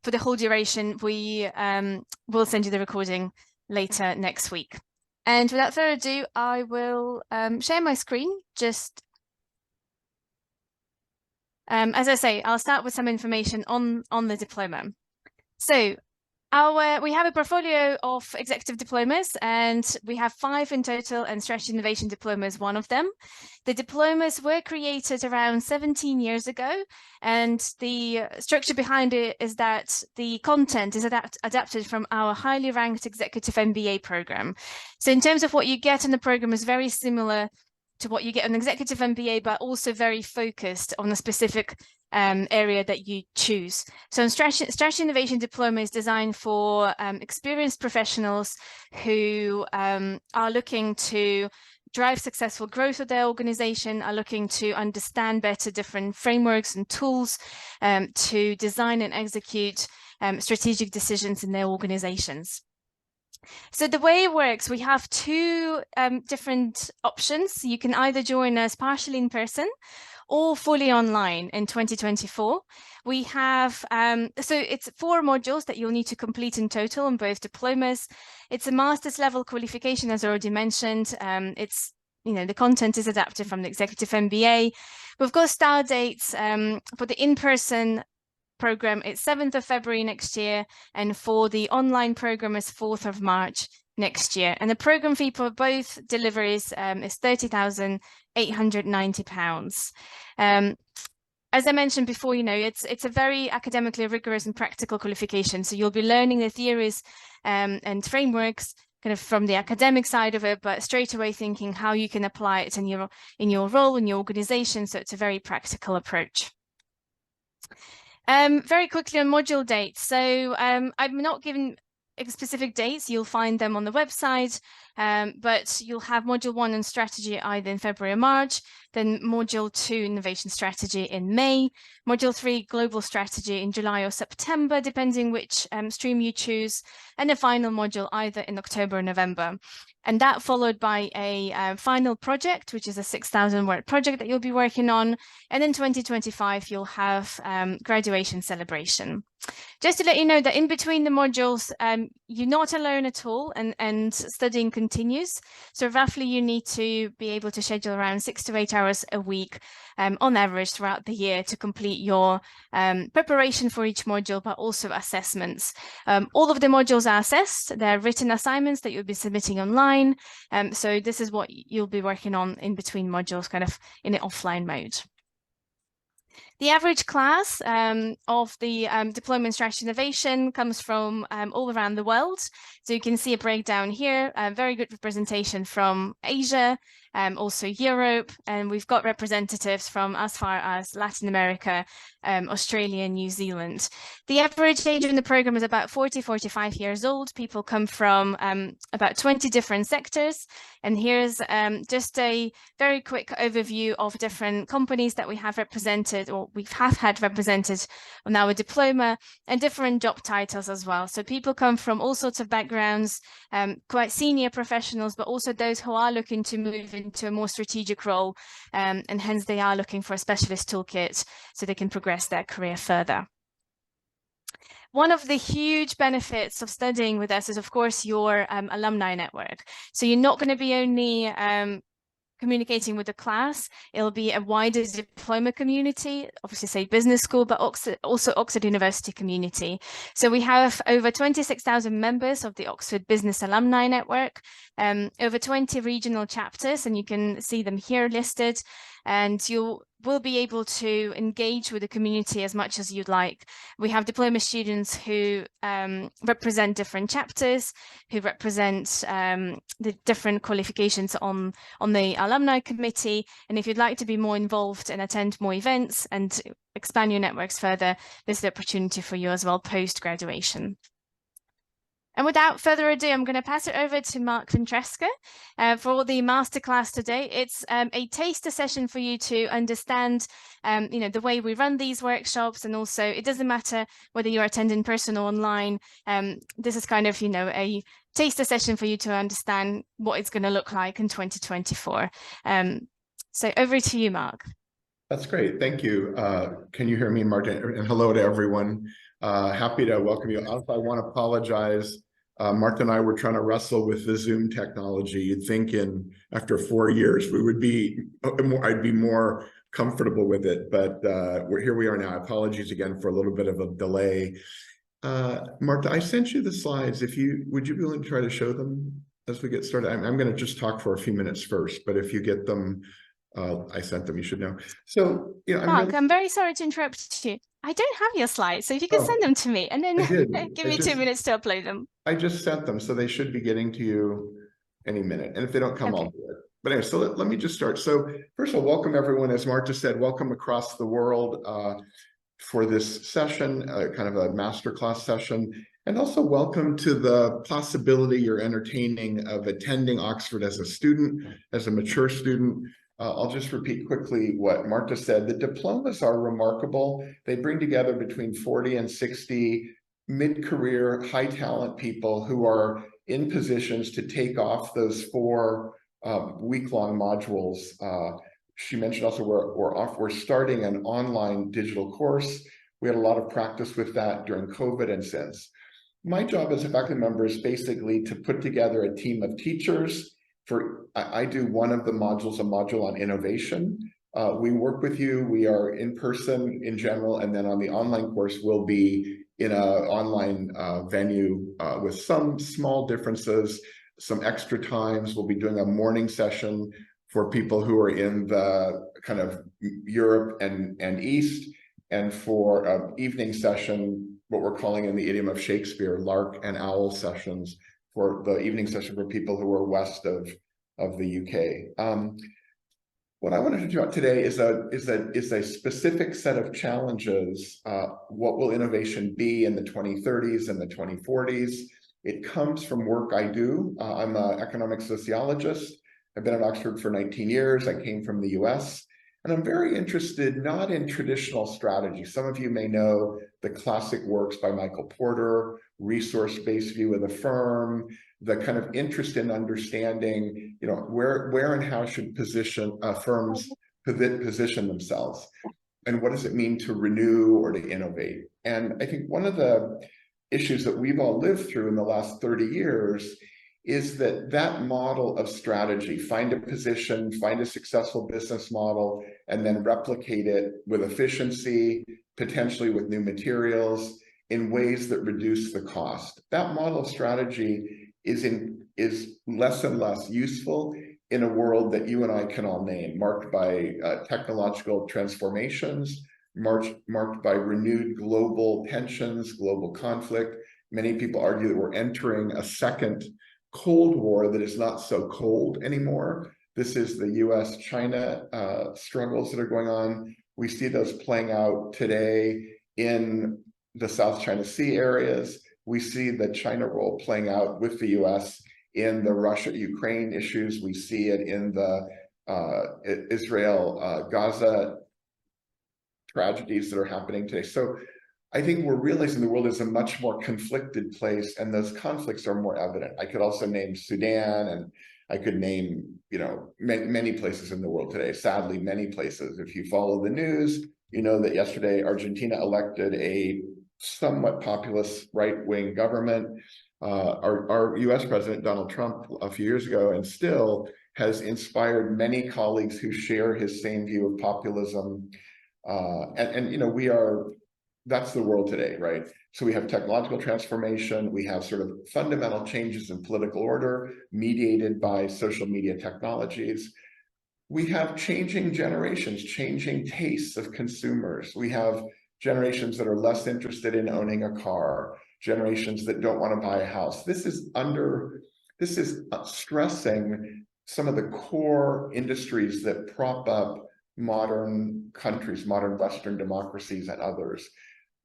for the whole duration. We will send you the recording later next week. And without further ado, I will share my screen. Just as I say, I'll start with some information on the diploma. So we have a portfolio of executive diplomas, and we have 5 in total, and strategy innovation diploma is one of them. The diplomas were created around 17 years ago, and the structure behind it is that the content is adapted from our highly ranked executive MBA program. So in terms of what you get in the program is very similar to what you get in an executive MBA, but also very focused on a specific area that you choose. So strategy innovation diploma is designed for experienced professionals who are looking to drive successful growth of their organization, are looking to understand better different frameworks and tools to design and execute strategic decisions in their organizations. So the way it works, we have 2 different options. You can either join us partially in person or fully online in 2024. We have, so it's 4 modules that you'll need to complete in total on both diplomas. It's a master's level qualification, as I already mentioned. It's, the content is adapted from the executive MBA. We've got start dates for the in-person program. It's 7th of February next year, and for the online program is 4th of March next year. And the program fee for both deliveries is £30,890. As I mentioned before, it's a very academically rigorous and practical qualification. So you'll be learning the theories and frameworks kind of from the academic side of it, but straight away thinking how you can apply it in your role, in your organization. So it's a very practical approach. Very quickly on module dates. So I'm not giving specific dates. You'll find them on the website, but you'll have module 1 in strategy either in February or March, then module 2 innovation strategy in May, module 3 global strategy in July or September, depending which stream you choose, and the final module either in October or November. And that followed by a final project, which is a 6,000 word project that you'll be working on. And in 2025, you'll have graduation celebration. Just to let you know that in between the modules, you're not alone at all, and studying continues. So roughly you need to be able to schedule around 6 to 8 hours a week on average throughout the year to complete your preparation for each module, but also assessments. All of the modules are assessed. They're written assignments that you'll be submitting online. So this is what you'll be working on in between modules, kind of in an offline mode. The average class of the Diploma in Strategy Innovation comes from all around the world. So you can see a breakdown here, very good representation from Asia, also Europe, and we've got representatives from as far as Latin America, Australia, and New Zealand. The average age in the program is about 45 years old. People come from about 20 different sectors. And here's just a very quick overview of different companies that we have represented, or we have had represented on our diploma, and different job titles as well. So people come from all sorts of backgrounds, quite senior professionals, but also those who are looking to move into a more strategic role, and hence they are looking for a specialist toolkit so they can progress their career further. One of the huge benefits of studying with us is, of course, your alumni network. So you're not going to be only communicating with the class, it'll be a wider diploma community, obviously say business school, but also Oxford University community. So we have over 26,000 members of the Oxford Business Alumni Network, over 20 regional chapters, and you can see them here listed, and you will be able to engage with the community as much as you'd like. We have diploma students who represent different chapters, who represent the different qualifications on the alumni committee. And if you'd like to be more involved and attend more events and expand your networks further, there's the opportunity for you as well post-graduation. And without further ado, I'm going to pass it over to Marc Ventresca for the masterclass today. It's a taster session for you to understand, the way we run these workshops, and also it doesn't matter whether you're attending in person or online. This is kind of, a taster session for you to understand what it's going to look like in 2024. So over to you, Marc. That's great. Thank you. Can you hear me, Martin? And hello to everyone. Happy to welcome you. Also, I want to apologize. Mark and I were trying to wrestle with the Zoom technology. You'd think after 4 years we would be I'd be more comfortable with it, but here we are now. Apologies again for a little bit of a delay. Mark, I sent you the slides. Would you be willing to try to show them as we get started? I'm going to just talk for a few minutes first, but if you get them, I sent them, you should know. So, Mark, I'm very sorry to interrupt you. I don't have your slides, so if you could send them to me and then give me 2 minutes to upload them. I just sent them, so they should be getting to you any minute. And if they don't come, I'll do it. But anyway, so let me just start. So first of all, welcome everyone. As Mark just said, welcome across the world for this session, kind of a masterclass session. And also welcome to the possibility you're entertaining of attending Oxford as a student, as a mature student. I'll just repeat quickly what Mark just said. The diplomas are remarkable. They bring together between 40 and 60 mid-career, high-talent people who are in positions to take off those 4 week-long modules. She mentioned also we're starting an online digital course. We had a lot of practice with that during COVID and since. My job as a faculty member is basically to put together a team of teachers. I do one of the modules, a module on innovation. We work with you. We are in person in general, and then on the online course, we'll be in an online venue with some small differences, some extra times. We'll be doing a morning session for people who are in the kind of Europe and East, and for an evening session, what we're calling in the idiom of Shakespeare, lark and owl sessions, for the evening session for people who are west of the UK. What I wanted to talk about today is a specific set of challenges. What will innovation be in the 2030s and the 2040s? It comes from work I do. I'm an economic sociologist. I've been at Oxford for 19 years. I came from the US. And I'm very interested not in traditional strategy. Some of you may know the classic works by Michael Porter, resource-based view of the firm, the kind of interest in understanding, where and how should firms position themselves, and what does it mean to renew or to innovate. And I think one of the issues that we've all lived through in the last 30 years is that model of strategy, find a position, find a successful business model, and then replicate it with efficiency, potentially with new materials, in ways that reduce the cost. That model of strategy is less and less useful in a world that you and I can all name, marked by technological transformations, marked by renewed global tensions, global conflict. Many people argue that we're entering a second Cold War that is not so cold anymore. This is the US-China struggles that are going on. We see those playing out today in the South China Sea areas. We see the China role playing out with the US in the Russia-Ukraine issues. We see it in the Israel-Gaza tragedies that are happening today. So I think we're realizing the world is a much more conflicted place, and those conflicts are more evident. I could also name Sudan, and I could name, many places in the world today. Sadly, many places. If you follow the news, you know that yesterday Argentina elected a somewhat populist right-wing government. Our US President Donald Trump a few years ago, and still has inspired many colleagues who share his same view of populism. That's the world today, right? So we have technological transformation. We have sort of fundamental changes in political order mediated by social media technologies. We have changing generations, changing tastes of consumers. We have generations that are less interested in owning a car, generations that don't want to buy a house. This is stressing some of the core industries that prop up modern countries, modern Western democracies, and others.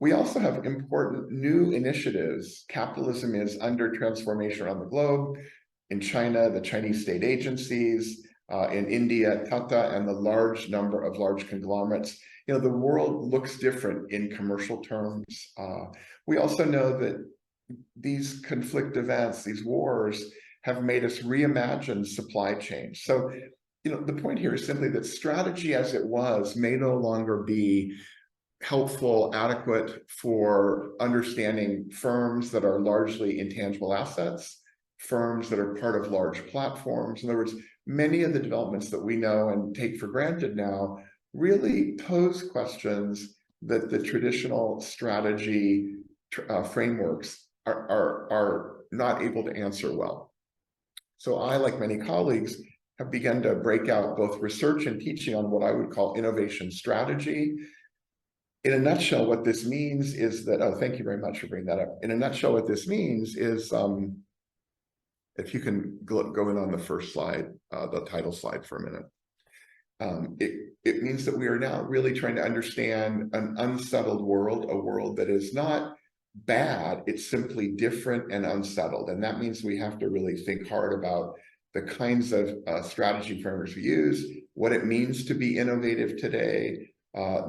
We also have important new initiatives. Capitalism is under transformation around the globe. In China, the Chinese state agencies, in India, Tata, and the large number of large conglomerates. The world looks different in commercial terms. We also know that these conflict events, these wars, have made us reimagine supply chains. So, the point here is simply that strategy as it was may no longer be helpful, adequate for understanding firms that are largely intangible assets, firms that are part of large platforms. In other words, many of the developments that we know and take for granted now really pose questions that the traditional strategy frameworks are not able to answer well. So I, like many colleagues, have begun to break out both research and teaching on what I would call innovation strategy. In a nutshell, what this means is that, oh, thank you very much for bringing that up. In a nutshell, what this means is, if you can go in on the first slide, the title slide for a minute. It means that we are now really trying to understand an unsettled world, a world that is not bad, it's simply different and unsettled. And that means we have to really think hard about the kinds of strategy frameworks we use, what it means to be innovative today.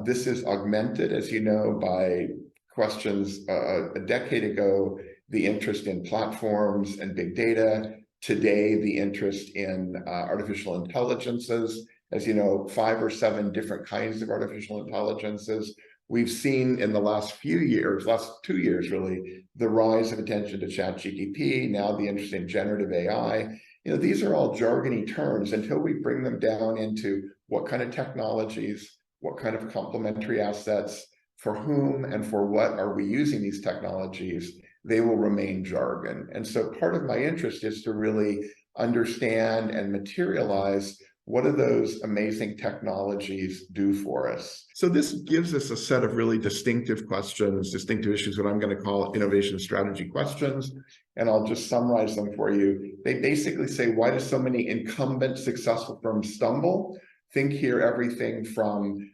This is augmented, as you know, by questions a decade ago, the interest in platforms and big data. Today, the interest in artificial intelligences. As you know, 5 or 7 different kinds of artificial intelligences. We've seen in the last few years, last 2 years really, the rise of attention to ChatGPT, now the interest in generative AI. You know, these are all jargony terms until we bring them down into what kind of technologies, what kind of complementary assets, for whom and for what are we using these technologies, they will remain jargon. And so part of my interest is to really understand and materialize what do those amazing technologies do for us. So this gives us a set of really distinctive questions, distinctive issues, what I'm going to call innovation strategy questions. And I'll just summarize them for you. They basically say, why do so many incumbent successful firms stumble? Think here everything from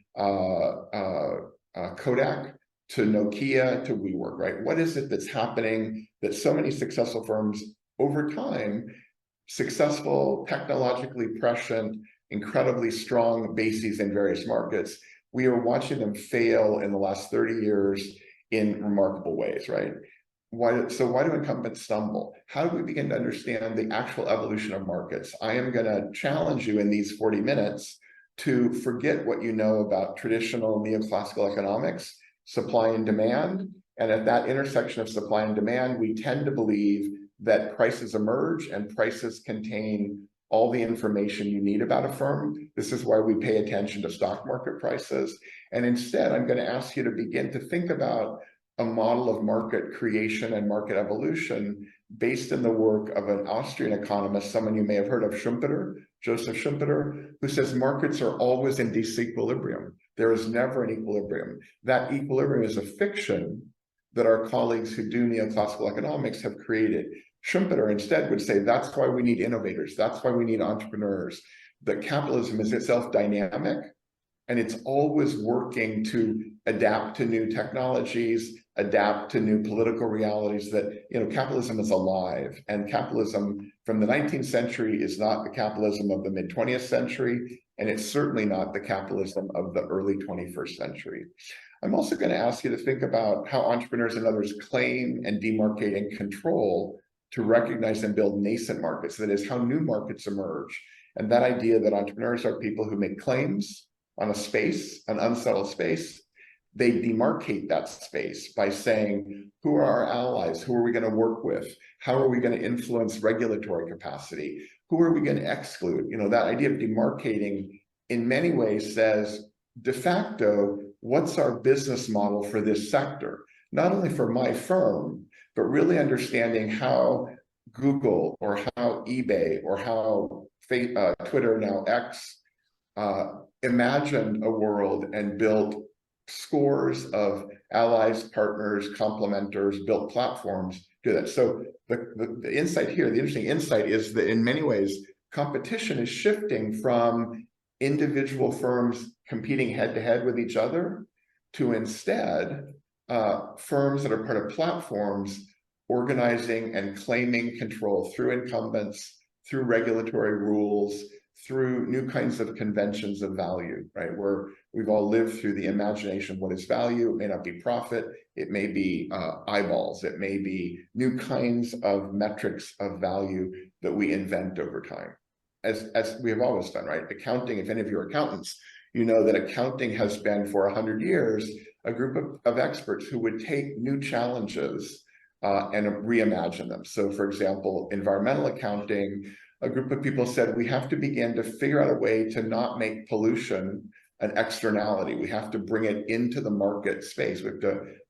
Kodak to Nokia to WeWork, right? What is it that's happening that so many successful firms over time, successful, technologically prescient, incredibly strong bases in various markets, we are watching them fail in the last 30 years in remarkable ways, right? So why do incumbents stumble? How do we begin to understand the actual evolution of markets? I am going to challenge you in these 40 minutes to forget what you know about traditional neoclassical economics, supply and demand. And at that intersection of supply and demand, we tend to believe that prices emerge and prices contain all the information you need about a firm. This is why we pay attention to stock market prices. And instead, I'm going to ask you to begin to think about a model of market creation and market evolution based in the work of an Austrian economist, someone you may have heard of, Schumpeter, Joseph Schumpeter, who says markets are always in disequilibrium. There is never an equilibrium. That equilibrium is a fiction that our colleagues who do neoclassical economics have created. Schumpeter instead would say that's why we need innovators, that's why we need entrepreneurs, that capitalism is itself dynamic and it's always working to adapt to new technologies, adapt to new political realities, that, you know, capitalism is alive, and capitalism from the 19th century is not the capitalism of the mid-20th century, and it's certainly not the capitalism of the early 21st century. I'm also going to ask you to think about how entrepreneurs and others claim and demarcate and control to recognize and build nascent markets. That is, how new markets emerge. And that idea that entrepreneurs are people who make claims on a space, an unsettled space. They demarcate that space by saying, who are our allies? Who are we going to work with? How are we going to influence regulatory capacity? Who are we going to exclude? You know, that idea of demarcating in many ways says, de facto, what's our business model for this sector? Not only for my firm, but really understanding how Google or how eBay or how Twitter, now X, imagined a world and built scores of allies, partners, complementers, built platforms do that. So the insight here, the interesting insight is that in many ways, competition is shifting from individual firms competing head-to-head with each other to instead firms that are part of platforms organizing and claiming control through incumbents, through regulatory rules, through new kinds of conventions of value, right? Where we've all lived through the imagination of what is value. It may not be profit, it may be eyeballs, it may be new kinds of metrics of value that we invent over time. As we have always done, right? Accounting, if any of you are accountants, you know that accounting has been for 100 years a group of experts who would take new challenges and reimagine them. So for example, environmental accounting, a group of people said, we have to begin to figure out a way to not make pollution an externality. We have to bring it into the market space. We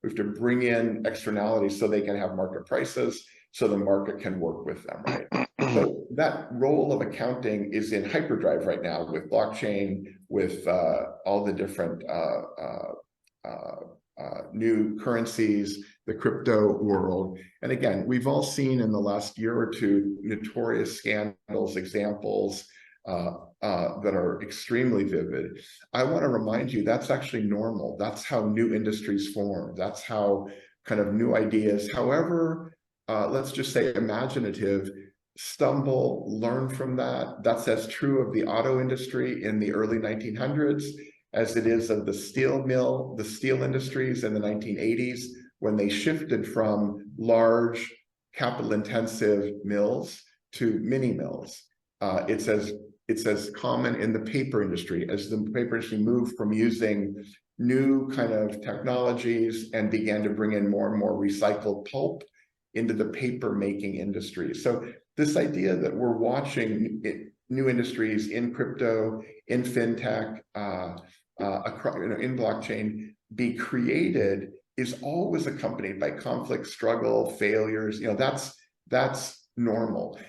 have to bring in externalities so they can have market prices, so the market can work with them, right? So that role of accounting is in hyperdrive right now with blockchain, with all the different new currencies, the crypto world. And again, we've all seen in the last year or two notorious scandals, examples that are extremely vivid. I want to remind you that's actually normal. That's how new industries form. That's how kind of new ideas, however, let's just say imaginative, stumble, learn from that. That's as true of the auto industry in the early 1900s as it is of the steel mill, the steel industries in the 1980s, when they shifted from large capital-intensive mills to mini mills. It's as common in the paper industry, as the paper industry moved from using new kind of technologies and began to bring in more and more recycled pulp into the paper making industry. So this idea that we're watching new industries in crypto, in fintech, in blockchain be created is always accompanied by conflict, struggle, failures. That's normal.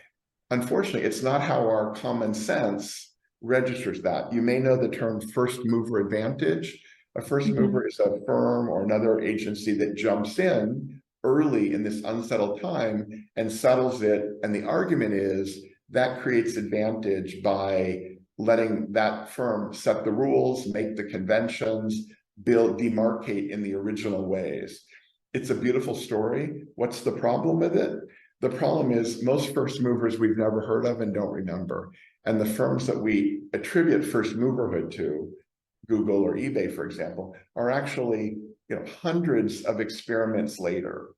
Unfortunately, it's not how our common sense registers that. You may know the term first mover advantage. A first mover is a firm or another agency that jumps in early in this unsettled time and settles it. And the argument is that creates advantage by letting that firm set the rules, make the conventions, demarcate in the original ways. It's a beautiful story. What's the problem with it? The problem is most first movers we've never heard of and don't remember. And the firms that we attribute first moverhood to, Google or eBay, for example, are actually hundreds of experiments later.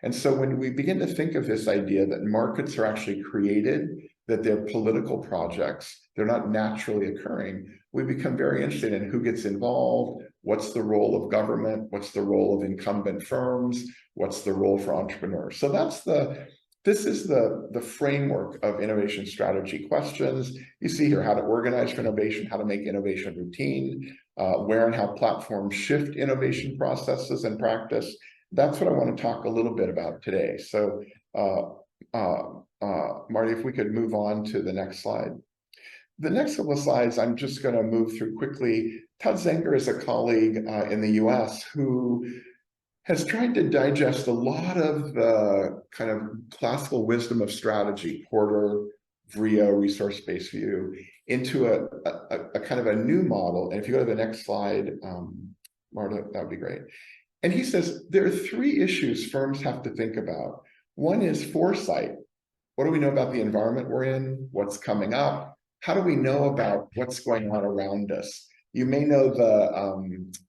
And so when we begin to think of this idea that markets are actually created, that they're political projects, they're not naturally occurring, we become very interested in who gets involved, what's the role of government, what's the role of incumbent firms, what's the role for entrepreneurs. So this is the framework of innovation strategy questions. You see here how to organize for innovation, how to make innovation routine, where and how platforms shift innovation processes and practice. That's what I want to talk a little bit about today. So Marty, if we could move on to the next slide. The next couple of slides, I'm just going to move through quickly. Todd Zenger is a colleague in the US who has tried to digest a lot of the kind of classical wisdom of strategy, Porter, Vrio, resource-based view, into a kind of a new model. And if you go to the next slide, Marta, that would be great. And he says, there are three issues firms have to think about. One is foresight. What do we know about the environment we're in? What's coming up? How do we know about what's going on around us? You may know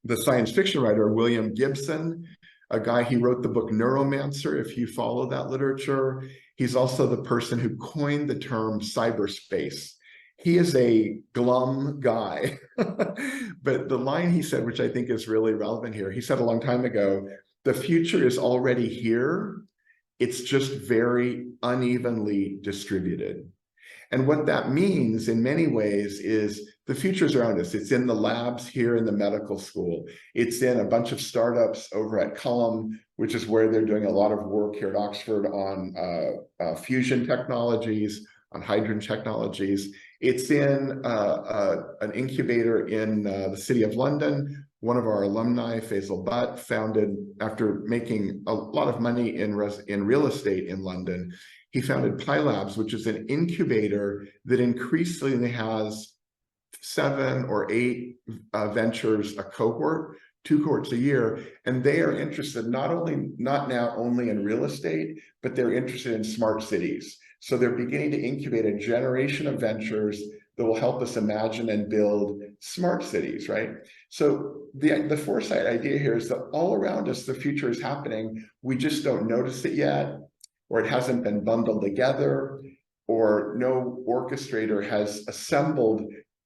the science fiction writer, William Gibson, a guy, he wrote the book Neuromancer, if you follow that literature. He's also the person who coined the term cyberspace. He is a glum guy, but the line he said, which I think is really relevant here, he said a long time ago, the future is already here. It's just very unevenly distributed. And what that means in many ways is the future's around us. It's in the labs here in the medical school. It's in a bunch of startups over at Cullum, which is where they're doing a lot of work here at Oxford on fusion technologies, on hydrogen technologies. It's in an incubator in the city of London. One of our alumni, Faisal Butt, founded, after making a lot of money in real estate in London, he founded Pi Labs, which is an incubator that increasingly has 7 or 8 ventures a cohort, 2 cohorts a year, and they are interested not now only in real estate, but they're interested in smart cities. So they're beginning to incubate a generation of ventures that will help us imagine and build smart cities, right? So the foresight idea here is that all around us, the future is happening. We just don't notice it yet, or it hasn't been bundled together, or no orchestrator has assembled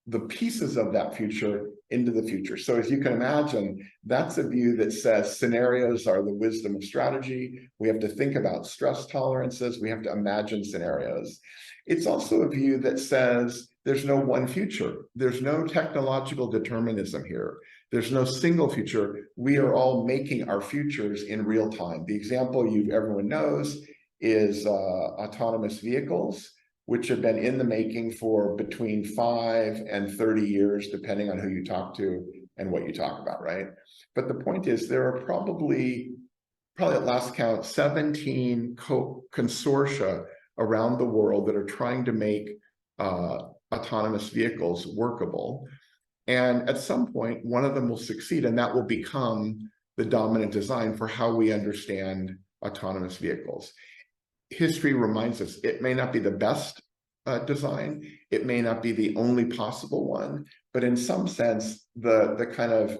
the pieces of that future into the future. So as you can imagine, that's a view that says scenarios are the wisdom of strategy. We have to think about stress tolerances. We have to imagine scenarios. It's also a view that says there's no one future. There's no technological determinism here. There's no single future. We are all making our futures in real time. The example everyone knows is autonomous vehicles, which have been in the making for between 5 and 30 years, depending on who you talk to and what you talk about, right? But the point is, there are probably at last count, 17 consortia around the world that are trying to make autonomous vehicles workable. And at some point, one of them will succeed, and that will become the dominant design for how we understand autonomous vehicles. History reminds us it may not be the best design, it may not be the only possible one, but in some sense, the kind of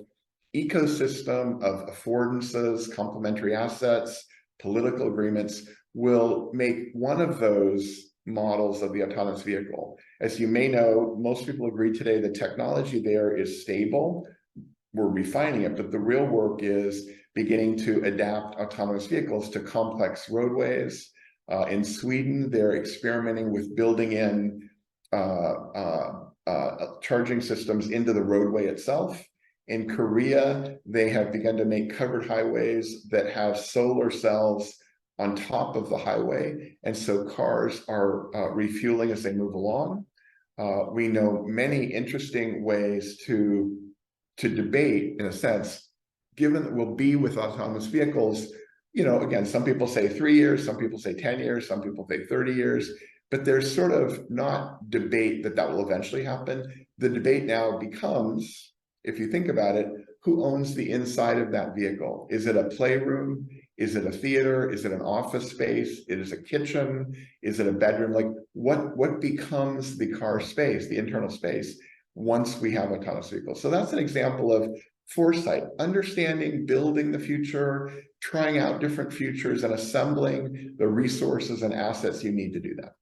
ecosystem of affordances, complementary assets, political agreements will make one of those models of the autonomous vehicle. As you may know, most people agree today the technology there is stable. We're refining it, but the real work is beginning to adapt autonomous vehicles to complex roadways. In Sweden, they're experimenting with building in charging systems into the roadway itself. In Korea, they have begun to make covered highways that have solar cells on top of the highway, and so cars are refueling as they move along. We know many interesting ways to debate, in a sense, given that we'll be with autonomous vehicles. You know, again, some people say 3 years, some people say 10 years, some people say 30 years, but there's sort of not debate that will eventually happen. The debate now becomes, if you think about it, who owns the inside of that vehicle? Is it a playroom? Is it a theater? Is it an office space? Is it a kitchen? Is it a bedroom? Like what becomes the car space, the internal space, once we have autonomous vehicles? So that's an example of foresight, understanding, building the future, trying out different futures, and assembling the resources and assets you need to do that.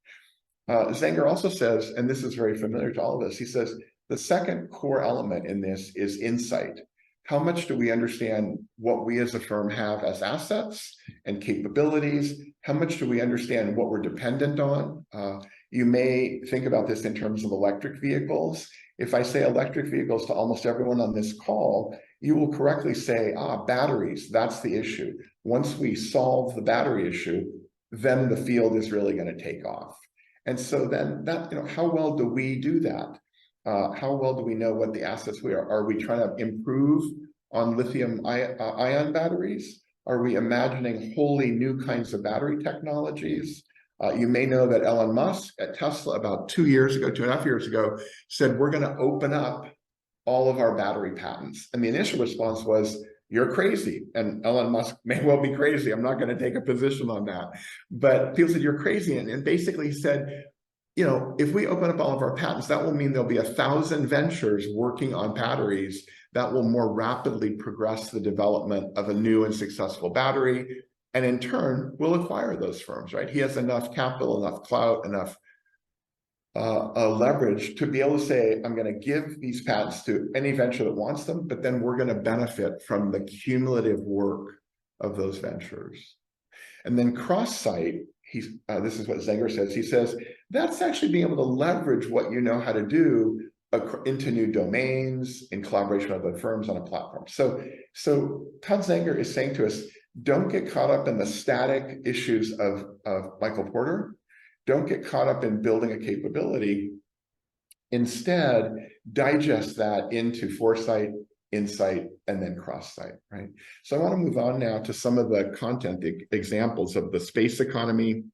Zenger also says, and this is very familiar to all of us, he says, the second core element in this is insight. How much do we understand what we as a firm have as assets and capabilities? How much do we understand what we're dependent on? You may think about this in terms of electric vehicles. If I say electric vehicles to almost everyone on this call, you will correctly say, batteries, that's the issue. Once we solve the battery issue, then the field is really going to take off. And so then that, how well do we do that? How well do we know what the assets we are? Are we trying to improve on lithium ion batteries? Are we imagining wholly new kinds of battery technologies? You may know that Elon Musk at Tesla about 2 years ago, 2.5 years ago, said, we're going to open up all of our battery patents. And the initial response was, you're crazy. And Elon Musk may well be crazy. I'm not going to take a position on that. But people said, you're crazy. And basically he said, if we open up all of our patents, that will mean there'll be 1,000 ventures working on batteries that will more rapidly progress the development of a new and successful battery. And in turn, we'll acquire those firms, right? He has enough capital, enough clout, enough leverage to be able to say, I'm going to give these patents to any venture that wants them, but then we're going to benefit from the cumulative work of those ventures. And then cross-site, this is what Zenger says. He says, that's actually being able to leverage what you know how to do into new domains in collaboration with other firms on a platform. So Todd Zenger is saying to us, don't get caught up in the static issues of Michael Porter. Don't get caught up in building a capability. Instead, digest that into foresight, insight, and then cross-site, right? So I want to move on now to some of the content examples of the space economy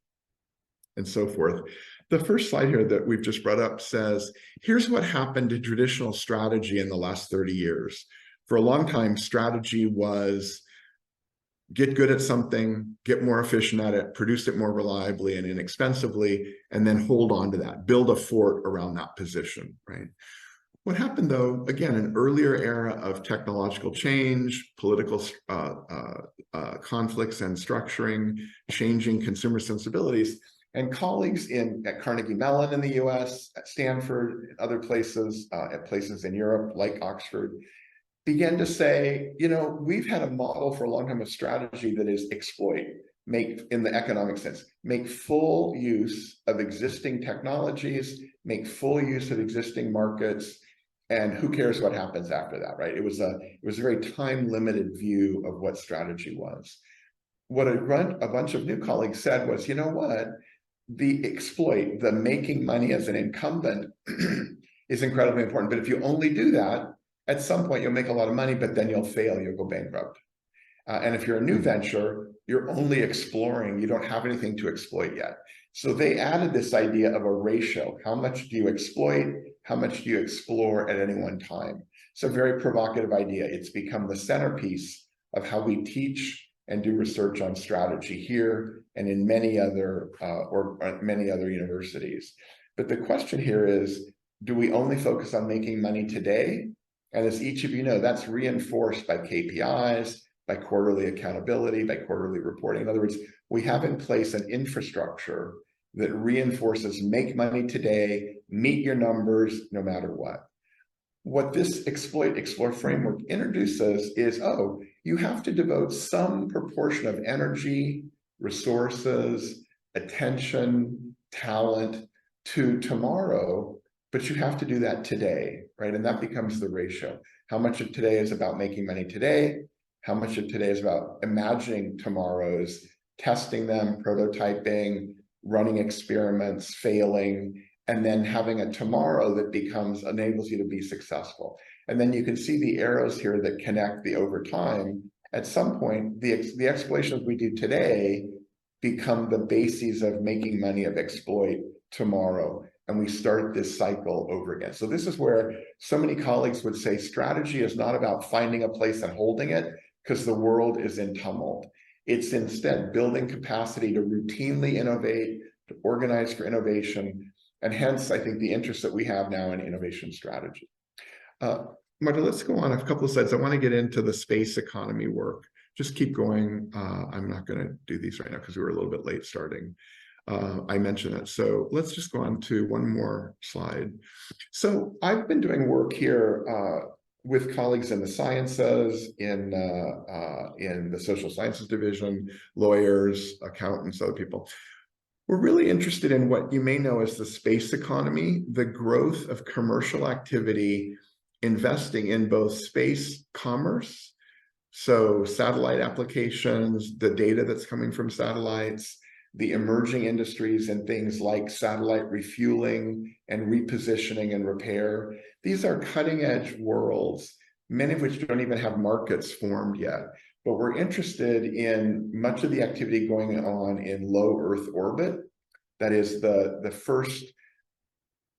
and so forth. The first slide here that we've just brought up says, here's what happened to traditional strategy in the last 30 years. For a long time, strategy was get good at something, get more efficient at it, produce it more reliably and inexpensively, and then hold on to that, build a fort around that position, right? What happened, though, again, an earlier era of technological change, political conflicts and structuring, changing consumer sensibilities, And colleagues at Carnegie Mellon in the US, at Stanford, and other places, at places in Europe like Oxford, began to say, we've had a model for a long time of strategy that is exploit, make, in the economic sense, make full use of existing technologies, make full use of existing markets, and who cares what happens after that, right? It was a very time-limited view of what strategy was. What a bunch of new colleagues said was, you know what? The exploit, the making money as an incumbent is incredibly important. But if you only do that, at some point you'll make a lot of money, but then you'll fail, you'll go bankrupt. And if you're a new venture, you're only exploring, you don't have anything to exploit yet. So they added this idea of a ratio. How much do you exploit? How much do you explore at any one time? It's a very provocative idea. It's become the centerpiece of how we teach and do research on strategy here and in many other many other universities. But the question here is, do we only focus on making money today? And as each of you know, that's reinforced by KPIs, by quarterly accountability, by quarterly reporting. In other words, we have in place an infrastructure that reinforces make money today, meet your numbers no matter what. What this explore framework introduces is, you have to devote some proportion of energy, resources, attention, talent to tomorrow, but you have to do that today, right? And that becomes the ratio. How much of today is about making money today? How much of today is about imagining tomorrows, testing them, prototyping, running experiments, failing, and then having a tomorrow that enables you to be successful. And then you can see the arrows here that connect the over time. At some point, the explorations we do today become the bases of making money of exploit tomorrow. And we start this cycle over again. So this is where so many colleagues would say strategy is not about finding a place and holding it because the world is in tumult. It's instead building capacity to routinely innovate, to organize for innovation, and hence, I think, the interest that we have now in innovation strategy. Marta, let's go on a couple of slides. I want to get into the space economy work. Just keep going. I'm not going to do these right now because we were a little bit late starting. I mentioned it. So let's just go on to one more slide. So I've been doing work here with colleagues in the sciences, in the social sciences division, lawyers, accountants, other people. We're really interested in what you may know as the space economy, the growth of commercial activity, investing in both space commerce, so satellite applications, the data that's coming from satellites, the emerging industries and things like satellite refueling and repositioning and repair. These are cutting edge worlds, many of which don't even have markets formed yet. But we're interested in much of the activity going on in low Earth orbit. That is the first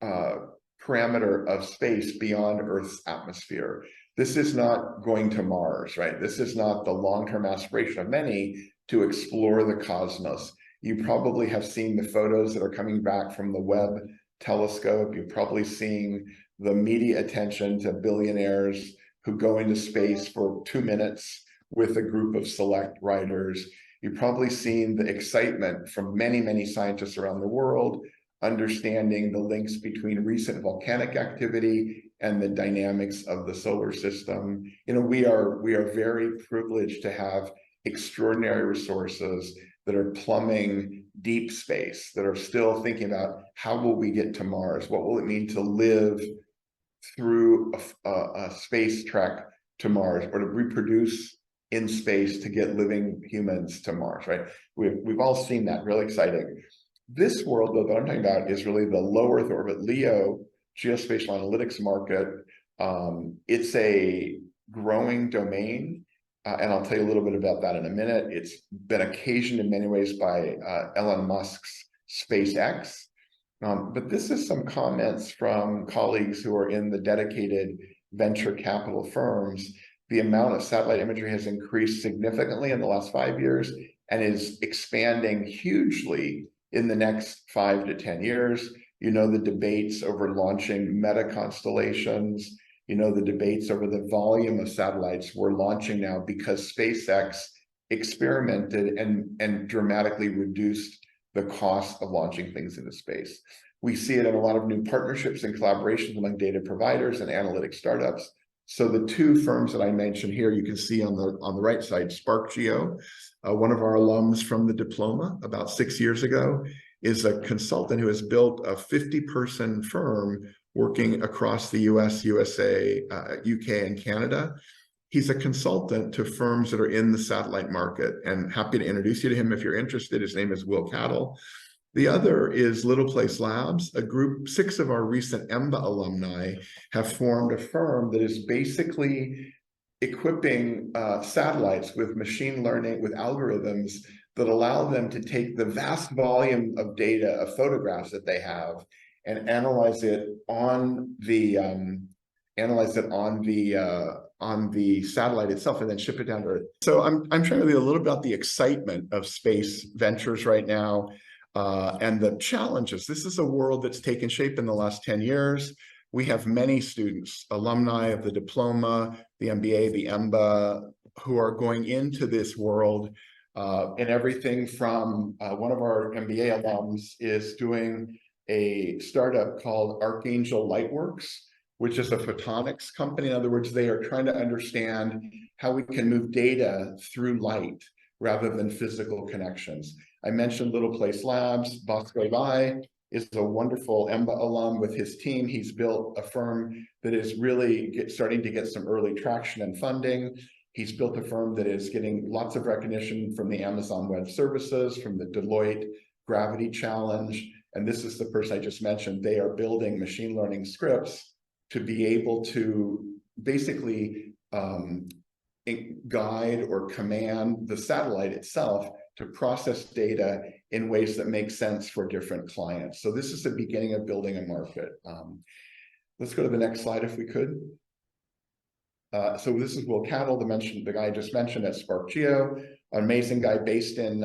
parameter of space beyond Earth's atmosphere. This is not going to Mars, right? This is not the long-term aspiration of many to explore the cosmos. You probably have seen the photos that are coming back from the Webb telescope. You've probably seen the media attention to billionaires who go into space for 2 minutes with a group of select writers. You've probably seen the excitement from many, many scientists around the world, understanding the links between recent volcanic activity and the dynamics of the solar system. We are very privileged to have extraordinary resources that are plumbing deep space, that are still thinking about how will we get to Mars? What will it mean to live through a space trek to Mars, or to reproduce in space to get living humans to Mars, right? We've all seen that, really exciting. This world, though, that I'm talking about is really the low Earth orbit LEO geospatial analytics market. It's a growing domain, and I'll tell you a little bit about that in a minute. It's been occasioned in many ways by Elon Musk's SpaceX. But this is some comments from colleagues who are in the dedicated venture capital firms. The amount of satellite imagery has increased significantly in the last 5 years and is expanding hugely in the next 5 to 10 years. The debates over launching meta constellations, the debates over the volume of satellites we're launching now because SpaceX experimented and dramatically reduced the cost of launching things into space. We see it in a lot of new partnerships and collaborations among data providers and analytic startups. So the two firms that I mentioned here, you can see on the right side, SparkGeo, one of our alums from the diploma about 6 years ago, is a consultant who has built a 50-person firm working across the US, USA, UK, and Canada. He's a consultant to firms that are in the satellite market, and happy to introduce you to him if you're interested. His name is Will Cattle. The other is Little Place Labs, a group. 6 of our recent EMBA alumni have formed a firm that is basically equipping satellites with machine learning, with algorithms that allow them to take the vast volume of data, of photographs that they have, and analyze it on the satellite itself, and then ship it down to Earth. So I'm trying to tell you a little about the excitement of space ventures right now. And the challenges. This is a world that's taken shape in the last 10 years. We have many students, alumni of the diploma, the MBA, the EMBA, who are going into this world. And everything from one of our MBA alums is doing a startup called Archangel Lightworks, which is a photonics company. In other words, they are trying to understand how we can move data through light rather than physical connections. I mentioned Little Place Labs. Bosco Lai is a wonderful EMBA alum with his team. He's built a firm that is really starting to get some early traction and funding. He's built a firm that is getting lots of recognition from the Amazon Web Services, from the Deloitte Gravity Challenge. And this is the person I just mentioned. They are building machine learning scripts to be able to basically guide or command the satellite itself to process data in ways that make sense for different clients. So this is the beginning of building a market. Let's go to the next slide if we could. So this is Will Cattle, the guy I just mentioned at SparkGeo, an amazing guy based in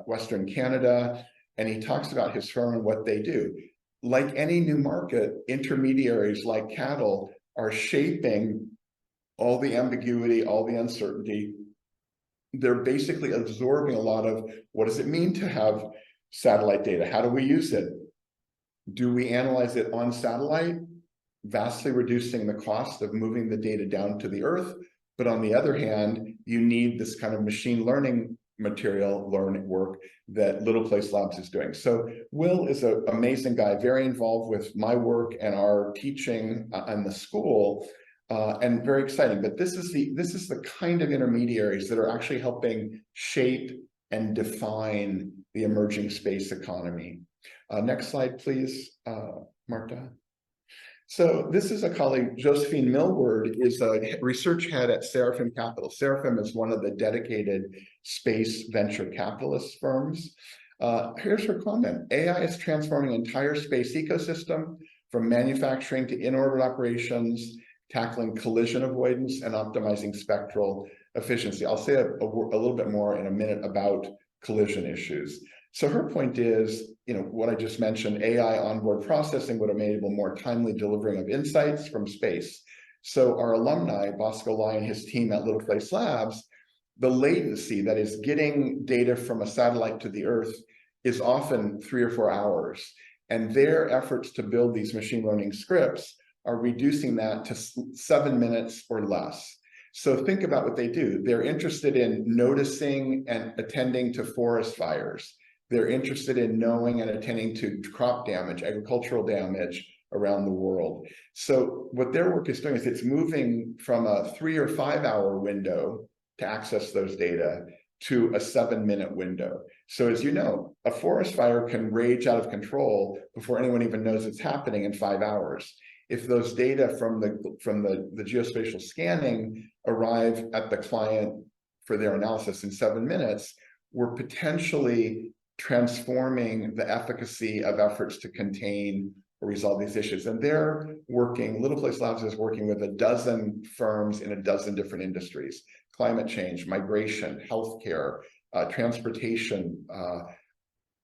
Western Canada. And he talks about his firm and what they do. Like any new market, intermediaries like Cattle are shaping all the ambiguity, all the uncertainty. They're basically absorbing a lot of what does it mean to have satellite data? How do we use it? Do we analyze it on satellite, vastly reducing the cost of moving the data down to the Earth? But on the other hand, you need this kind of machine learning learning work that Little Place Labs is doing. So Will is an amazing guy, very involved with my work and our teaching in the school. And very exciting, but this is the kind of intermediaries that are actually helping shape and define the emerging space economy. Next slide, please, Marta. So this is a colleague, Josephine Millward, is a research head at Seraphim Capital. Seraphim is one of the dedicated space venture capitalist firms. Here's her comment. AI is transforming entire space ecosystem from manufacturing to in-orbit operations, tackling collision avoidance and optimizing spectral efficiency. I'll say a little bit more in a minute about collision issues. So her point is, what I just mentioned, AI onboard processing would enable more timely delivering of insights from space. So our alumni, Bosco Lai and his team at Little Place Labs, the latency, that is getting data from a satellite to the Earth, is often 3 or 4 hours. And their efforts to build these machine learning scripts are reducing that to 7 minutes or less. So think about what they do. They're interested in noticing and attending to forest fires. They're interested in knowing and attending to crop damage, agricultural damage around the world. So what their work is doing is it's moving from a 3 or 5 hour window to access those data to a 7-minute window. So as you know, a forest fire can rage out of control before anyone even knows it's happening in 5 hours. If those data from the geospatial scanning arrive at the client for their analysis in 7 minutes, we're potentially transforming the efficacy of efforts to contain or resolve these issues. And they're working, Little Place Labs is working with 12 firms in 12 different industries: climate change, migration, healthcare, transportation.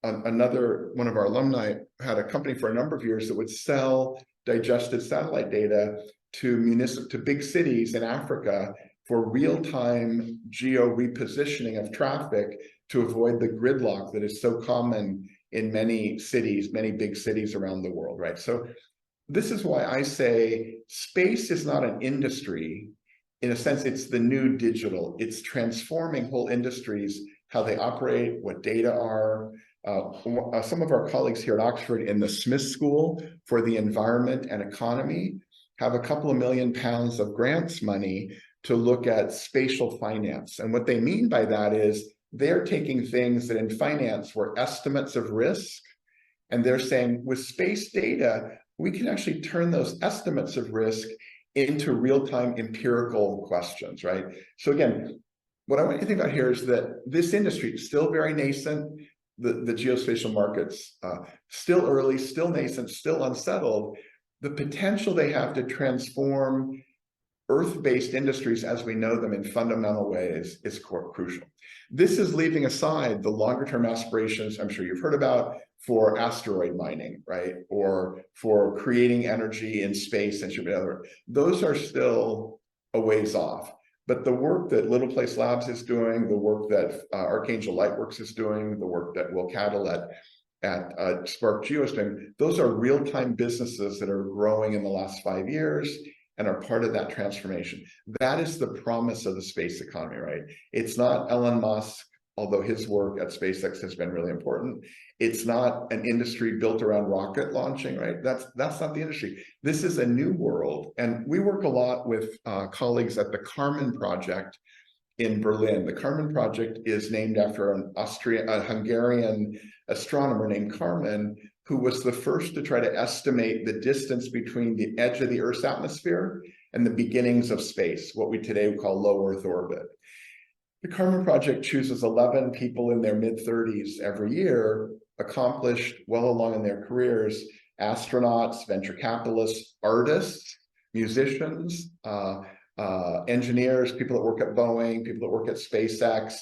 Another one of our alumni had a company for a number of years that would sell digested satellite data to big cities in Africa for real-time geo repositioning of traffic to avoid the gridlock that is so common in many cities, many big cities around the world, right? So this is why I say space is not an industry. In a sense, it's the new digital. It's transforming whole industries, how they operate, what data are. Some of our colleagues here at Oxford in the Smith School for the Environment and Economy have a couple of £1 million of grants money to look at spatial finance. And what they mean by that is they're taking things that in finance were estimates of risk, and they're saying with space data, we can actually turn those estimates of risk into real-time empirical questions, right? So again, what I want you to think about here is that this industry is still very nascent. The geospatial markets, still early, still nascent, still unsettled. The potential they have to transform Earth-based industries as we know them in fundamental ways is crucial. This is leaving aside the longer-term aspirations I'm sure you've heard about for asteroid mining, right? Or for creating energy in space and should be other. Those are still a ways off. But the work that Little Place Labs is doing, the work that Archangel Lightworks is doing, the work that Will Cattle at Spark Geo is doing, those are real-time businesses that are growing in the last 5 years and are part of that transformation. That is the promise of the space economy, right? It's not Elon Musk, although his work at SpaceX has been really important. It's not an industry built around rocket launching, right? That's not the industry. This is a new world. And we work a lot with colleagues at the Kármán project in Berlin. The Kármán project is named after a Hungarian astronomer named Kármán, who was the first to try to estimate the distance between the edge of the Earth's atmosphere and the beginnings of space, what we today would call low Earth orbit. The Kármán project chooses 11 people in their mid-30s every year, accomplished well along in their careers, astronauts, venture capitalists, artists, musicians, engineers, people that work at Boeing, people that work at SpaceX,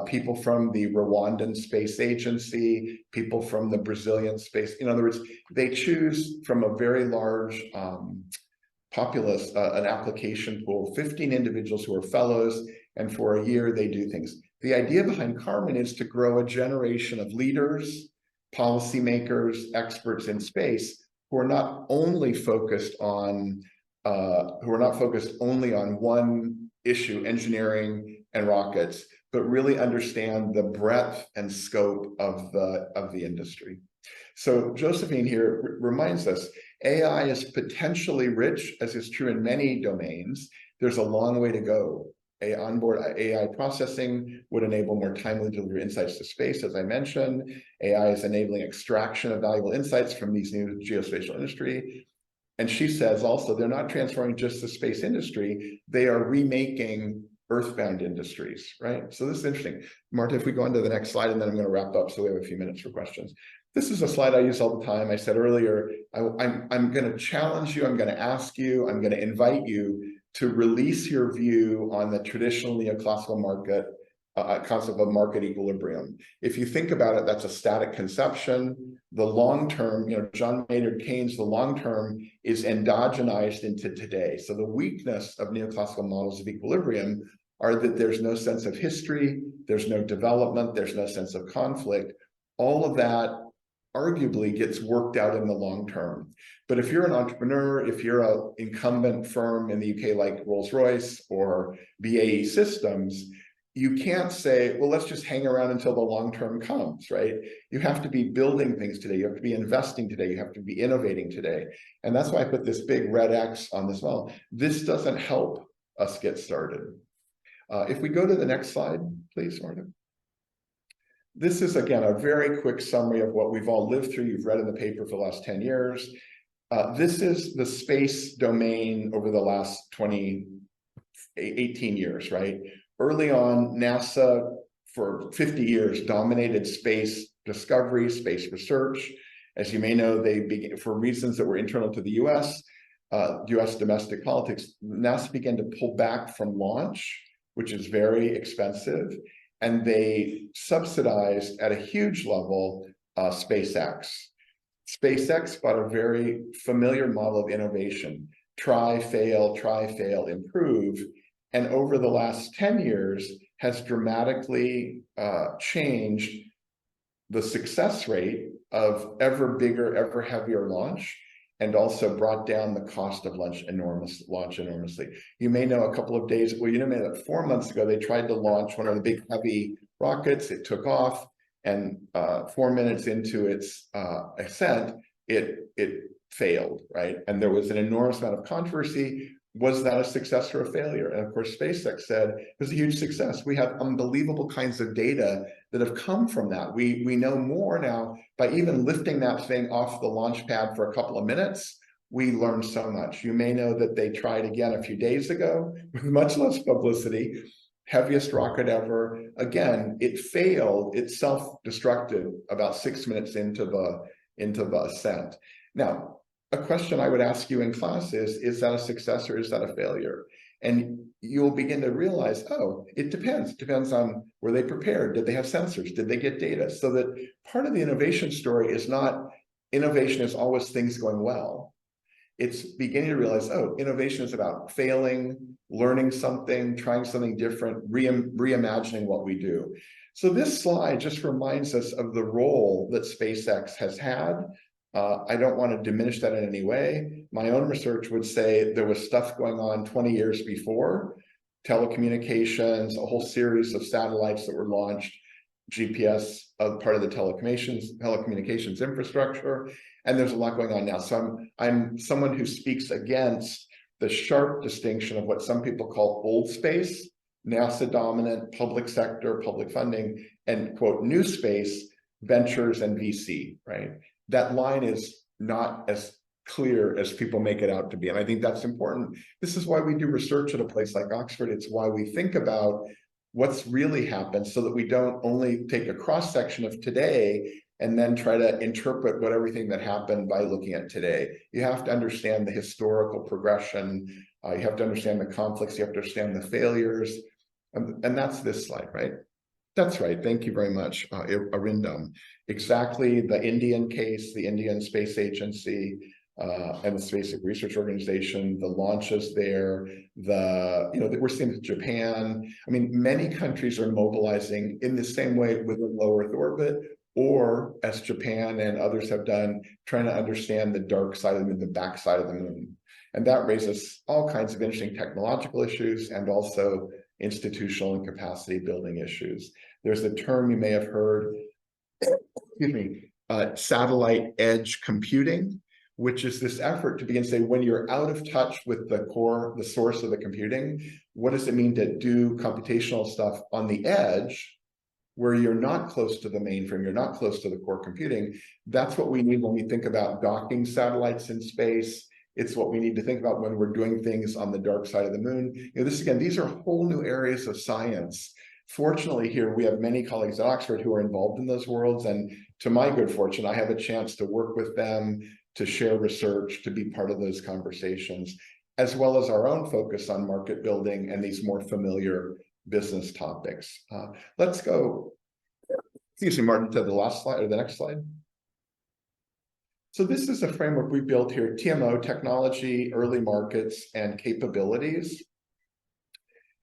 people from the Rwandan Space Agency, people from the Brazilian space. In other words, they choose from a very large populace, an application pool, 15 individuals who are fellows, and for a year they do things. The idea behind Kármán is to grow a generation of leaders, policymakers, experts in space who are not only focused on one issue, engineering and rockets, but really understand the breadth and scope of the industry. So Josephine here reminds us, AI is potentially rich, as is true in many domains. There's a long way to go. Onboard AI processing would enable more timely delivery insights to space, as I mentioned. AI is enabling extraction of valuable insights from these new geospatial industry. And she says also, they're not transforming just the space industry, they are remaking earthbound industries, right? So this is interesting. Marta, if we go on to the next slide, and then I'm going to wrap up so we have a few minutes for questions. This is a slide I use all the time. I said earlier, I'm going to challenge you, I'm going to ask you, I'm going to invite you to release your view on the traditional neoclassical market concept of market equilibrium. If you think about it, that's a static conception. The long term, John Maynard Keynes, the long term is endogenized into today. So the weakness of neoclassical models of equilibrium are that there's no sense of history, there's no development, there's no sense of conflict. All of that arguably gets worked out in the long term. But if you're an entrepreneur, if you're an incumbent firm in the UK like Rolls-Royce or BAE Systems, you can't say, well, let's just hang around until the long term comes, right? You have to be building things today. You have to be investing today. You have to be innovating today. And that's why I put this big red X on this model. This doesn't help us get started. If we go to the next slide, please, Marta. This is, again, a very quick summary of what we've all lived through. You've read in the paper for the last 10 years. This is the space domain over the last 18 years, right? Early on, NASA, for 50 years, dominated space discovery, space research. As you may know, they began, for reasons that were internal to the US domestic politics, NASA began to pull back from launch, which is very expensive, and they subsidized at a huge level SpaceX. SpaceX bought a very familiar model of innovation: try, fail, improve. And over the last 10 years, has dramatically changed the success rate of ever bigger, ever heavier launch, and also brought down the cost of launch enormously. You may know a couple of days, well, you know that 4 months ago, they tried to launch one of the big heavy rockets. It took off, and 4 minutes into its ascent, it failed, right? And there was an enormous amount of controversy. Was that a success or a failure? And of course, SpaceX said it was a huge success. We have unbelievable kinds of data that have come from that. We know more now by even lifting that thing off the launch pad for a couple of minutes. We learned so much. You may know that they tried again a few days ago with much less publicity, heaviest rocket ever. Again, it failed. It self-destructed about 6 minutes into the ascent. Now, a question I would ask you in class is that a success or is that a failure? And you'll begin to realize, oh, it depends. It depends on, were they prepared? Did they have sensors? Did they get data? So that part of the innovation story is not, innovation is always things going well. It's beginning to realize, oh, innovation is about failing, learning something, trying something different, reimagining what we do. So this slide just reminds us of the role that SpaceX has had. I don't want to diminish that in any way. My own research would say there was stuff going on 20 years before, telecommunications, a whole series of satellites that were launched, GPS, part of the telecommunications infrastructure, and there's a lot going on now. So I'm someone who speaks against the sharp distinction of what some people call old space, NASA dominant, public sector, public funding, and quote, new space, ventures and VC, right? That line is not as clear as people make it out to be. And I think that's important. This is why we do research at a place like Oxford. It's why we think about what's really happened so that we don't only take a cross-section of today and then try to interpret what everything that happened by looking at today. You have to understand the historical progression. You have to understand the conflicts. You have to understand the failures. And that's this slide, right? That's right. Thank you very much, Arindam. Exactly, the Indian case, the Indian Space Agency, and the Space Research Organization, the launches there, we're seeing with Japan. I mean, many countries are mobilizing in the same way within low Earth orbit, or as Japan and others have done, trying to understand the dark side of the moon, the back side of the moon. And that raises all kinds of interesting technological issues and also institutional and capacity building issues. There's a term you may have heard, excuse me, satellite edge computing, which is this effort to begin to say, when you're out of touch with the core, the source of the computing, what does it mean to do computational stuff on the edge, where you're not close to the mainframe, you're not close to the core computing? That's what we need when we think about docking satellites in space. It's what we need to think about when we're doing things on the dark side of the moon. These are whole new areas of science. Fortunately, here we have many colleagues at Oxford who are involved in those worlds, and to my good fortune, I have a chance to work with them, to share research, to be part of those conversations, as well as our own focus on market building and these more familiar business topics. Let's go, excuse me, Martin, to the last slide or the next slide. So this is a framework we built here, TMO, technology, early markets, and capabilities.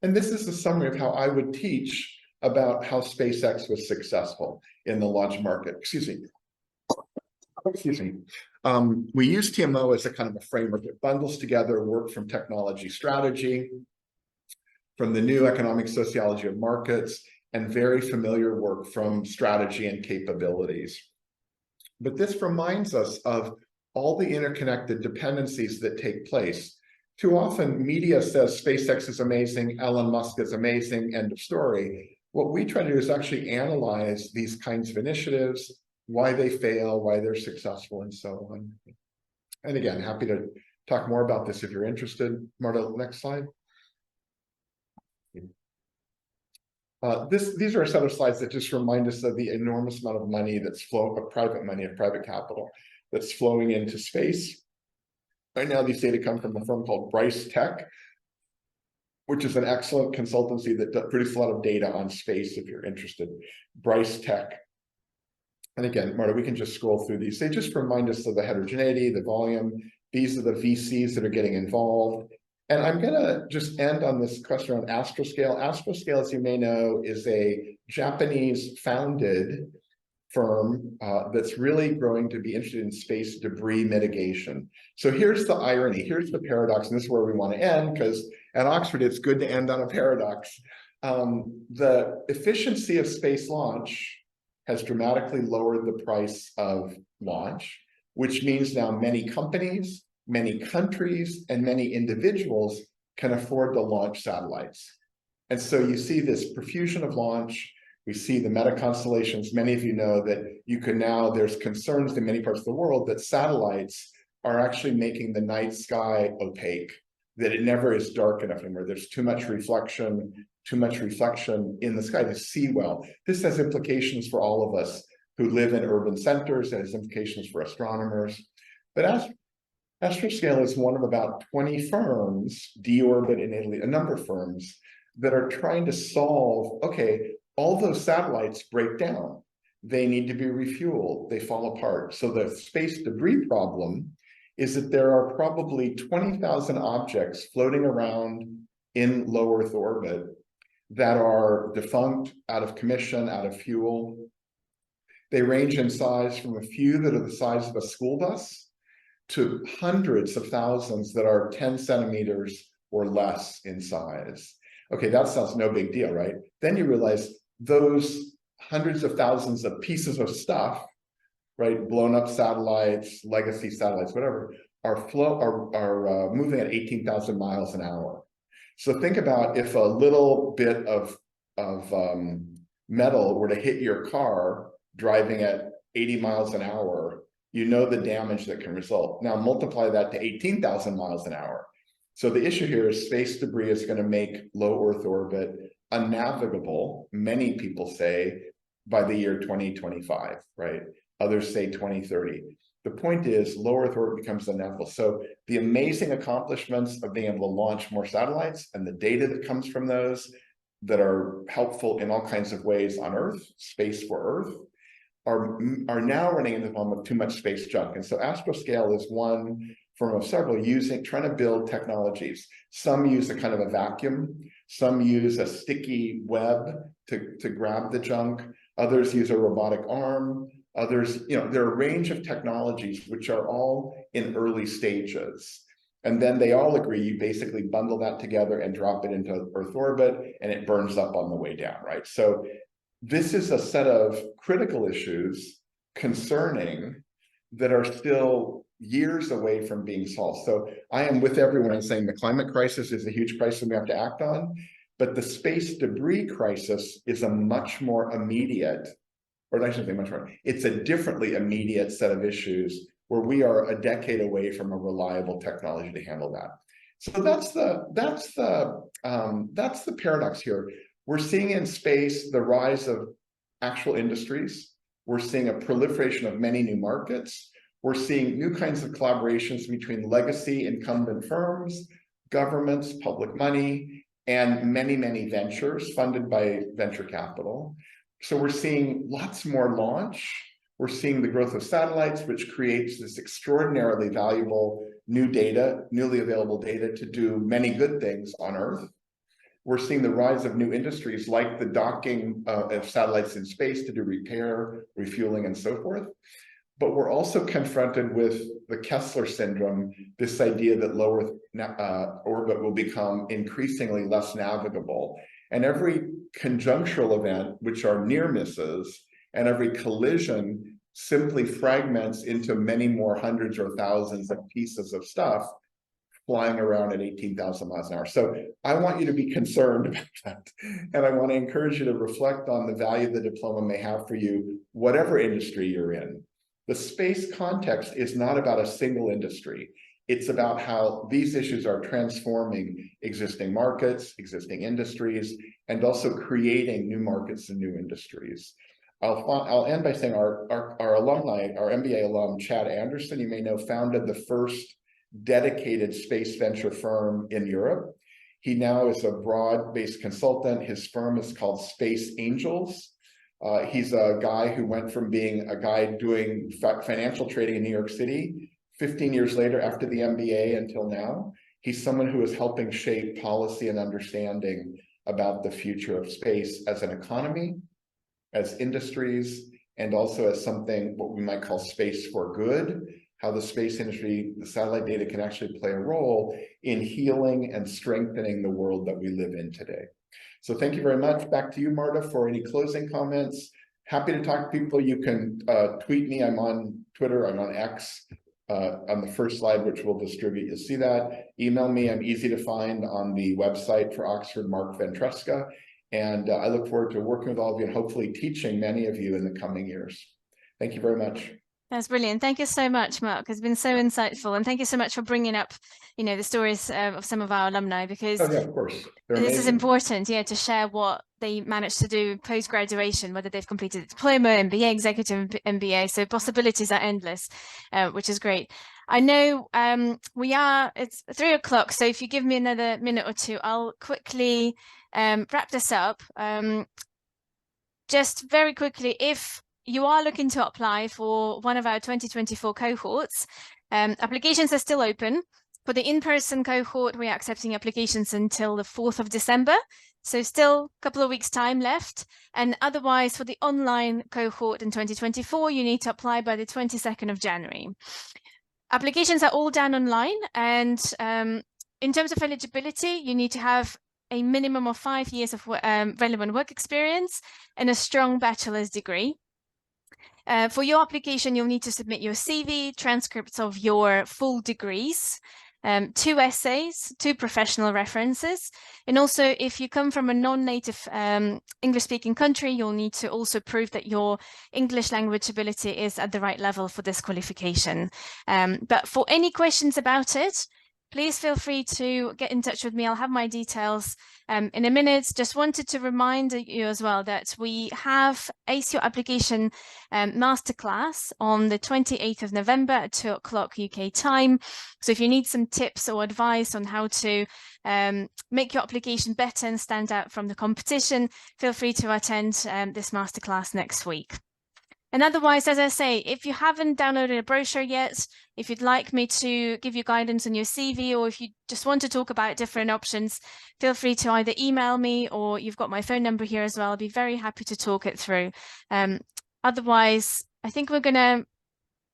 And this is a summary of how I would teach about how SpaceX was successful in the launch market. Excuse me. We use TMO as a kind of a framework that bundles together work from technology strategy, from the new economic sociology of markets, and very familiar work from strategy and capabilities. But this reminds us of all the interconnected dependencies that take place. Too often, media says SpaceX is amazing, Elon Musk is amazing, end of story. What we try to do is actually analyze these kinds of initiatives, why they fail, why they're successful, and so on. And again, happy to talk more about this if you're interested. Marta, next slide. These are a set of slides that just remind us of the enormous amount of money that's private money, of private capital that's flowing into space. Right now, these data come from a firm called Bryce Tech, which is an excellent consultancy that produces a lot of data on space if you're interested. Bryce Tech. And again, Marta, we can just scroll through these. They just remind us of the heterogeneity, the volume. These are the VCs that are getting involved. And I'm going to just end on this question on Astroscale. Astroscale, as you may know, is a Japanese founded firm that's really growing to be interested in space debris mitigation. So here's the irony, here's the paradox, and this is where we want to end, because at Oxford, it's good to end on a paradox. The efficiency of space launch has dramatically lowered the price of launch, which means now many companies, many countries, and many individuals can afford to launch satellites. And so you see this profusion of launch. We see the meta constellations. Many of you know that you can now, there's concerns in many parts of the world that satellites are actually making the night sky opaque, that it never is dark enough anymore. There's too much reflection in the sky to see well. This has implications for all of us who live in urban centers. It has implications for astronomers. But Astroscale is one of about 20 firms, D-Orbit in Italy, a number of firms that are trying to solve, okay, all those satellites break down. They need to be refueled. They fall apart. So the space debris problem is that there are probably 20,000 objects floating around in low Earth orbit that are defunct, out of commission, out of fuel. They range in size from a few that are the size of a school bus to hundreds of thousands that are 10 centimeters or less in size. Okay, that sounds no big deal, right? Then you realize those hundreds of thousands of pieces of stuff, right, blown up satellites, legacy satellites, whatever, are moving at 18,000 miles an hour. So think about if a little bit of metal were to hit your car driving at 80 miles an hour, you know the damage that can result. Now multiply that to 18,000 miles an hour. So the issue here is space debris is going to make low Earth orbit unnavigable, many people say, by the year 2025, right? Others say 2030. The point is low Earth orbit becomes unnavigable. So the amazing accomplishments of being able to launch more satellites and the data that comes from those that are helpful in all kinds of ways on Earth, space for Earth, are now running into the problem of too much space junk. And so Astroscale is one firm of several trying to build technologies. Some use a kind of a vacuum. Some use a sticky web to grab the junk. Others use a robotic arm. Others, there are a range of technologies which are all in early stages. And then they all agree, you basically bundle that together and drop it into Earth orbit and it burns up on the way down, right? So this is a set of critical issues concerning that are still years away from being solved. So I am with everyone in saying the climate crisis is a huge crisis we have to act on, but the space debris crisis is a much more immediate, or I shouldn't say much more, it's a differently immediate set of issues where we are a decade away from a reliable technology to handle that. So that's the paradox here. We're seeing in space the rise of actual industries. We're seeing a proliferation of many new markets. We're seeing new kinds of collaborations between legacy incumbent firms, governments, public money, and many, many ventures funded by venture capital. So we're seeing lots more launch. We're seeing the growth of satellites, which creates this extraordinarily valuable new data, newly available data to do many good things on Earth. We're seeing the rise of new industries like the docking of satellites in space to do repair, refueling, and so forth. But we're also confronted with the Kessler syndrome, this idea that low Earth orbit will become increasingly less navigable. And every conjunctural event, which are near misses, and every collision simply fragments into many more hundreds or thousands of pieces of stuff flying around at 18,000 miles an hour. So I want you to be concerned about that. And I want to encourage you to reflect on the value the diploma may have for you, whatever industry you're in. The space context is not about a single industry. It's about how these issues are transforming existing markets, existing industries, and also creating new markets and new industries. I'll end by saying our alumni, our MBA alum, Chad Anderson, you may know, founded the first dedicated space venture firm in Europe. He now is a broad-based consultant. His firm is called Space Angels. He's a guy who went from being a guy doing financial trading in New York City 15 years later after the MBA until now. He's someone who is helping shape policy and understanding about the future of space as an economy, as industries, and also as something, what we might call space for good, how the space industry, the satellite data can actually play a role in healing and strengthening the world that we live in today. So thank you very much. Back to you, Marta, for any closing comments. Happy to talk to people. You can tweet me. I'm on Twitter. I'm on X. On the first slide, which we'll distribute, you'll see that. Email me. I'm easy to find on the website for Oxford, Marc Ventresca. And I look forward to working with all of you and hopefully teaching many of you in the coming years. Thank you very much. That's brilliant. Thank you so much, Mark. It's been so insightful. And thank you so much for bringing up, the stories of some of our alumni, because oh, yeah, of course. this is important, to share what they managed to do post-graduation, whether they've completed a diploma, MBA, executive MBA. So possibilities are endless, which is great. I know it's 3 o'clock. So if you give me another minute or two, I'll quickly wrap this up. Just very quickly, if you are looking to apply for one of our 2024 cohorts, applications are still open. For the in-person cohort, we are accepting applications until the 4th of December. So still a couple of weeks' time left. And otherwise, for the online cohort in 2024, you need to apply by the 22nd of January. Applications are all done online. And in terms of eligibility, you need to have a minimum of 5 years of relevant work experience and a strong bachelor's degree. For your application, you'll need to submit your CV, transcripts of your full degrees, 2 essays, 2 professional references. And also, if you come from a non-native English-speaking country, you'll need to also prove that your English language ability is at the right level for this qualification. But for any questions about it, please feel free to get in touch with me. I'll have my details in a minute. Just wanted to remind you as well that we have ACE Your Application masterclass on the 28th of November at 2 o'clock UK time. So if you need some tips or advice on how to make your application better and stand out from the competition, feel free to attend this masterclass next week. And otherwise, as I say, if you haven't downloaded a brochure yet, if you'd like me to give you guidance on your CV, or if you just want to talk about different options, feel free to either email me, or you've got my phone number here as well. I'll be very happy to talk it through. Otherwise, I think we're going to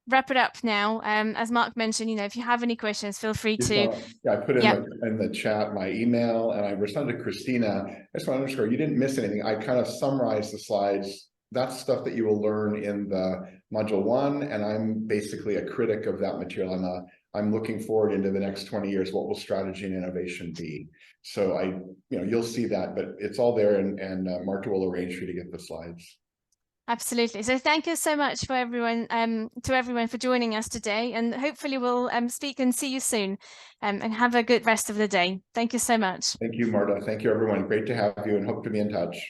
wrap it up now. As Mark mentioned, if you have any questions, feel free to. I put in the chat my email, and I responded to Christina. I just want to underscore, you didn't miss anything. I kind of summarized the slides. That's stuff that you will learn in the module 1, and I'm basically a critic of that material. I'm looking forward into the next 20 years. What will strategy and innovation be? So you'll see that, but it's all there, and Marta will arrange for you to get the slides. Absolutely. So thank you so much for everyone, for joining us today, and hopefully we'll speak and see you soon, and have a good rest of the day. Thank you so much. Thank you, Marta. Thank you, everyone. Great to have you, and hope to be in touch.